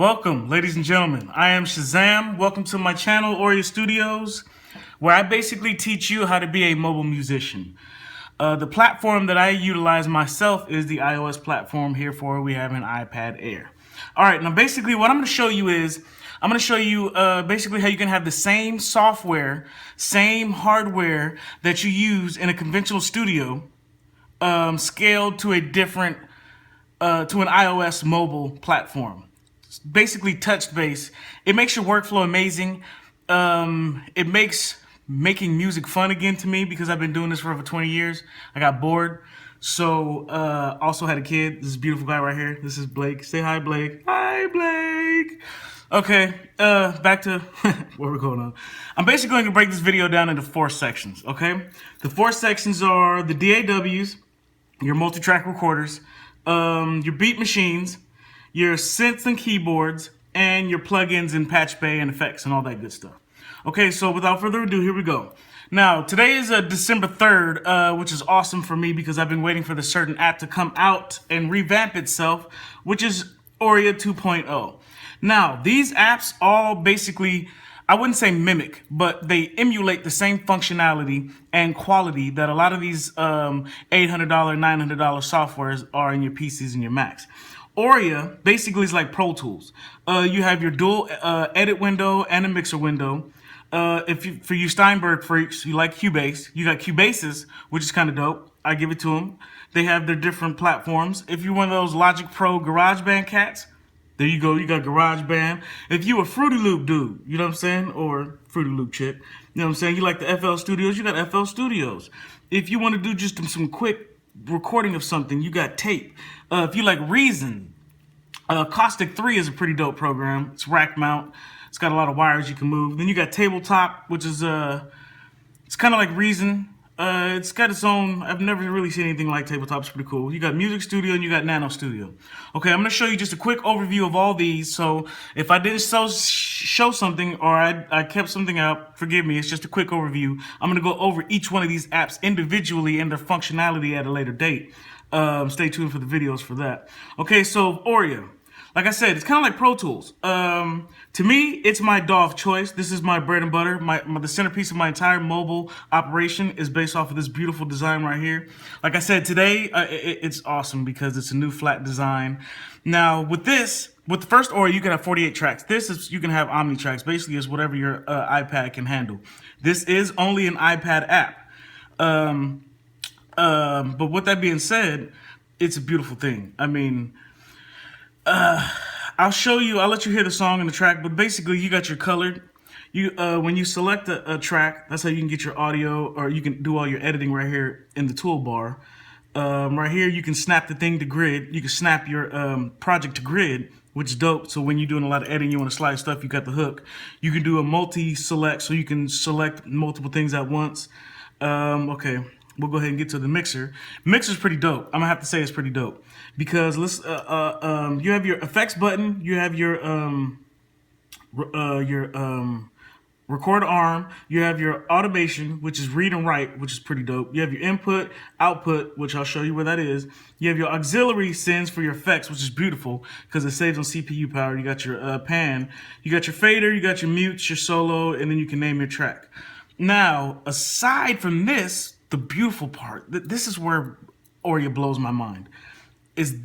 Welcome, ladies and gentlemen. I am Shazamm. Welcome to my channel, Auria Studios, where I basically teach you how to be a mobile musician. The platform that I utilize myself is the iOS platform. Here for we have an iPad Air. All right, now basically what I'm going to show you is basically how you can have the same software, same hardware that you use in a conventional studio, scaled to a different to an iOS mobile platform. Basically touch base. It makes your workflow amazing. It makes making music fun again to me because I've been doing this for over 20 years. I got bored. So also had a kid. This is a beautiful guy right here. This is Blake. Say hi, Blake. Hi, Blake. Okay, back to where we're going on. I'm basically going to break this video down into 4 sections, okay? The 4 sections are the DAWs, your multi-track recorders, your beat machines, your synths and keyboards, and your plugins and patch bay and effects and all that good stuff. Okay, so without further ado, here we go. Now, today is December 3rd, which is awesome for me because I've been waiting for this certain app to come out and revamp itself, which is Auria 2.0. Now, these apps all basically, I wouldn't say mimic, but they emulate the same functionality and quality that a lot of these $800, $900 softwares are in your PCs and your Macs. Auria basically is like Pro Tools. You have your dual edit window and a mixer window. For you Steinberg freaks, you like Cubase. You got Cubasis, which is kind of dope. I give it to them. They have their different platforms. If you're one of those Logic Pro GarageBand cats, there you go. You got GarageBand. If you a Fruity Loop dude, you know what I'm saying, or Fruity Loop chick, you know what I'm saying. You like the FL Studios, you got FL Studios. If you want to do just some quick recording of something, you got tape. If you like Reason, Caustic 3 is a pretty dope program. It's rack mount. It's got a lot of wires you can move. Then you got Tabletop, which is it's kind of like Reason. It's got its own. I've never really seen anything like Tabletop. It's pretty cool. You got Music Studio and you got Nano Studio. Okay, I'm gonna show you just a quick overview of all these. So if I didn't show something or I kept something out, forgive me. It's just a quick overview. I'm gonna go over each one of these apps individually and their functionality at a later date. Stay tuned for the videos for that. Okay, so Auria. Like I said, it's kind of like Pro Tools. To me, it's my DAW of choice. This is my bread and butter. The centerpiece of my entire mobile operation is based off of this beautiful design right here. Like I said, today, it's awesome because it's a new flat design. Now, with the first Auria, you can have 48 tracks. You can have Omni tracks. Basically, it's whatever your iPad can handle. This is only an iPad app. But with that being said, it's a beautiful thing. I mean, I'll let you hear the song and the track, but basically you got your colored. When you select a track, that's how you can get your audio, or you can do all your editing right here in the toolbar. Right here, you can snap the thing to grid. You can snap your project to grid, which is dope. So when you're doing a lot of editing, you want to slide stuff, you got the hook. You can do a multi-select, so you can select multiple things at once. Okay. We'll go ahead and get to the mixer. Mixer's pretty dope. I'm gonna have to say it's pretty dope because you have your effects button, you have your record arm, you have your automation, which is read and write, which is pretty dope. You have your input, output, which I'll show you where that is. You have your auxiliary sends for your effects, which is beautiful because it saves on CPU power. You got your pan, you got your fader, you got your mutes, your solo, and then you can name your track. Now, aside from this, the beautiful part, this is where Auria blows my mind, is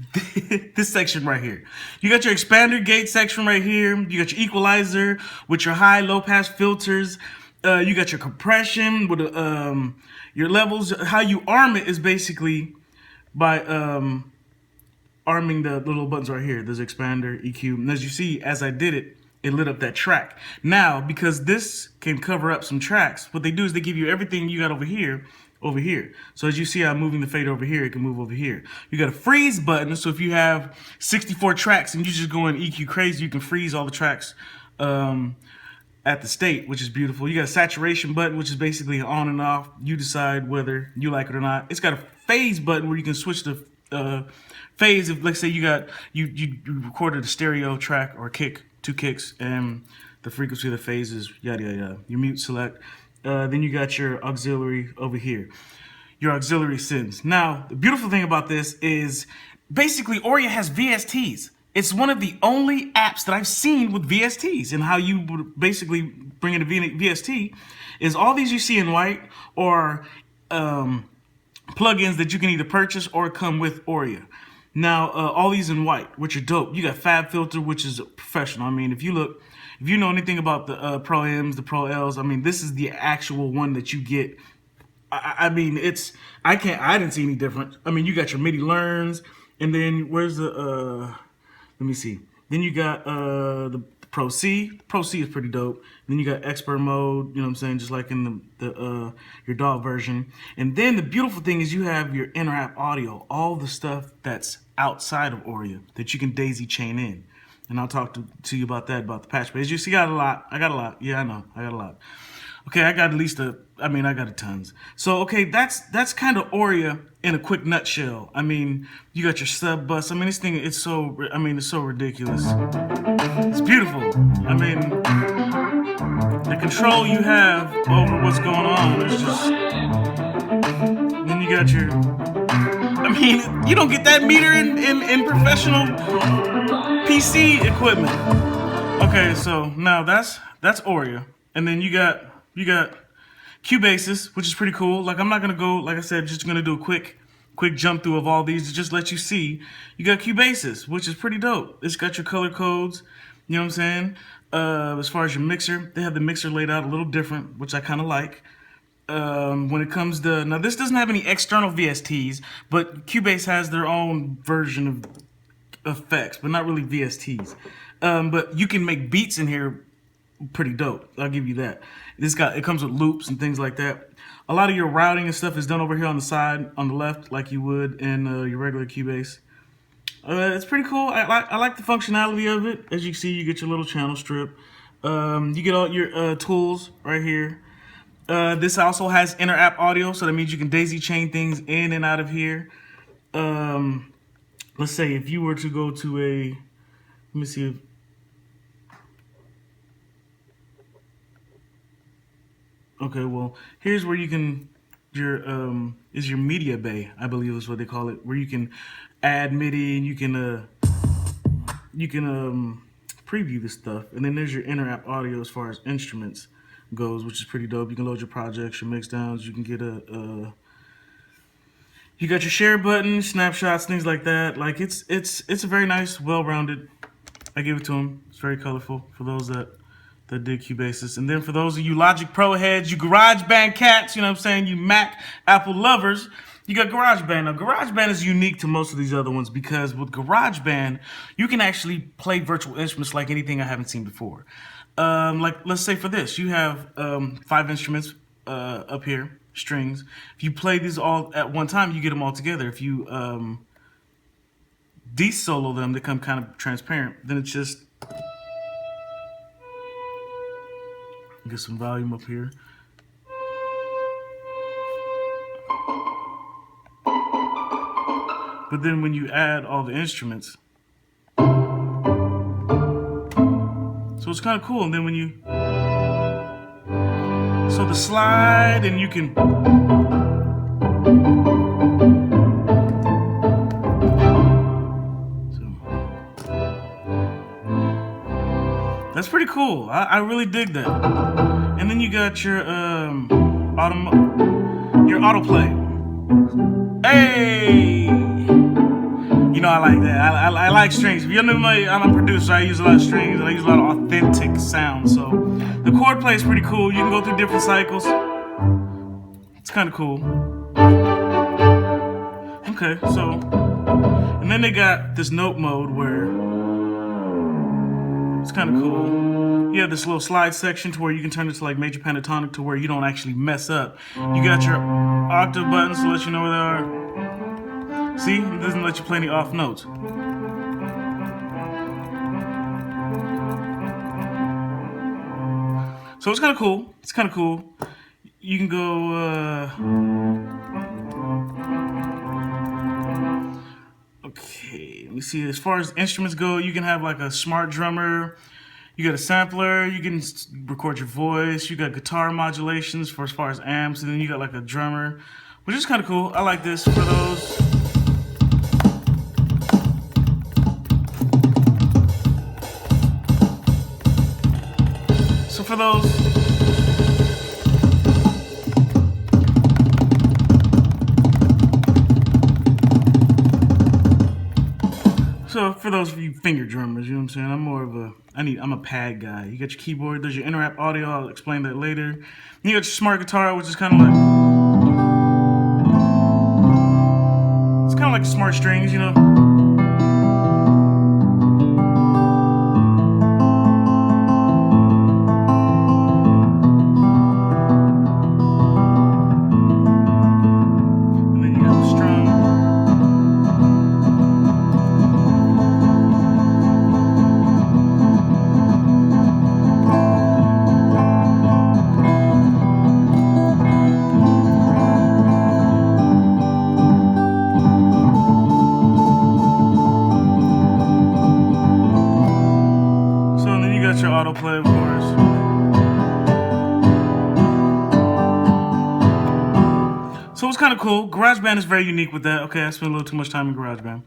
this section right here. You got your expander gate section right here. You got your equalizer with your high, low pass filters. You got your compression with your levels. How you arm it is basically by arming the little buttons right here. There's expander, EQ. And as you see, as I did it, it lit up that track. Now, because this can cover up some tracks, what they do is they give you everything you got over here. So as you see, I'm moving the fader over here, it can move over here. You got a freeze button, so if you have 64 tracks and you just go in EQ crazy, you can freeze all the tracks at the state, which is beautiful. You got a saturation button, which is basically on and off. You decide whether you like it or not. It's got a phase button where you can switch the phase. If let's say you recorded a stereo track or kick, 2 kicks, and the frequency of the phase is yada yada yada. You mute select. Then you got your auxiliary over here, your auxiliary sends. Now, the beautiful thing about this is basically Auria has VSTs. It's one of the only apps that I've seen with VSTs, and how you would basically bring in a VST is all these you see in white or plugins that you can either purchase or come with Auria. Now, all these in white, which are dope. You got Fab Filter, which is professional. I mean, if you know anything about the Pro M's, the Pro L's, I mean, this is the actual one that you get. I mean, I didn't see any difference. I mean, you got your MIDI learns, and then where's the, let me see. Then you got the Pro C. The Pro C is pretty dope. Then you got expert mode, you know what I'm saying, just like in your DAW version. And then the beautiful thing is you have your inter-app audio, all the stuff that's outside of Auria that you can daisy chain in. And I'll talk to you about that, about the patch. But as you see, I got a lot. Yeah, I know, I got a lot. Okay, I got I got a tons. So, okay, that's kind of Auria in a quick nutshell. I mean, you got your sub bus. I mean, this thing, it's so ridiculous. It's beautiful. I mean, the control you have over what's going on is just, then you got your, I mean, you don't get that meter in professional PC equipment. Okay, so now that's Auria. And then you got Cubasis, which is pretty cool. Like, I'm not gonna go, like I said, just gonna do a quick jump through of all these to just let you see. You got Cubasis, which is pretty dope. It's got your color codes, you know what I'm saying? As far as your mixer, they have the mixer laid out a little different, which I kind of like. When it comes to, now this doesn't have any external VSTs, but Cubase has their own version of effects, but not really VSTs. But you can make beats in here pretty dope. I'll give you that. It comes with loops and things like that. A lot of your routing and stuff is done over here on the side, on the left, like you would in your regular Cubase. It's pretty cool. I like the functionality of it. As you can see, you get your little channel strip. You get all your tools right here. This also has inter-app audio, so that means you can daisy chain things in and out of here. Let's say if you were to go to let me see if, okay, well, here's where you can, is your media bay, I believe is what they call it, where you can add MIDI and you can preview this stuff. And then there's your inter-app audio as far as instruments goes, which is pretty dope. You can load your projects, your mix downs, you can get you got your share button, snapshots, things like that. Like, it's a very nice, well-rounded, I give it to them. It's very colorful for those that dig Cubasis. And then for those of you Logic Pro heads, you GarageBand cats, you know what I'm saying, you Mac, Apple lovers, you got GarageBand. Now, GarageBand is unique to most of these other ones because with GarageBand, you can actually play virtual instruments like anything I haven't seen before. Like, let's say for this, you have 5 instruments up here, strings. If you play these all at one time, you get them all together. If you de-solo them, they become kind of transparent. Then it's just, get some volume up here. But then when you add all the instruments, so it's kind of cool. And then when you, so the slide, and you can, that's pretty cool. I really dig that. And then you got your autoplay. Hey, you know I like that. I like strings. If you know me, I'm a producer. I use a lot of strings and I use a lot of authentic sounds. So the chord play is pretty cool. You can go through different cycles. It's kind of cool. Okay, so, and then they got this note mode where it's kind of cool. You have this little slide section to where you can turn it to like major pentatonic to where you don't actually mess up. You got your octave buttons to let you know where they are. See, it doesn't let you play any off notes. So it's kind of cool. It's kind of cool. You can go, okay, let me see. As far as instruments go, you can have like a smart drummer. You got a sampler. You can record your voice. You got guitar modulations for as far as amps, and then you got like a drummer, which is kind of cool. I like this for those. for those. So for those of you finger drummers, you know what I'm saying? I'm more of a, I'm a pad guy. You got your keyboard, there's your inter-app audio, I'll explain that later. You got your smart guitar, which is kind of like, it's kind of like smart strings, you know? And then you got the strum. Your autoplay, of course. So it's kind of cool. GarageBand is very unique with that. Okay, I spent a little too much time in GarageBand.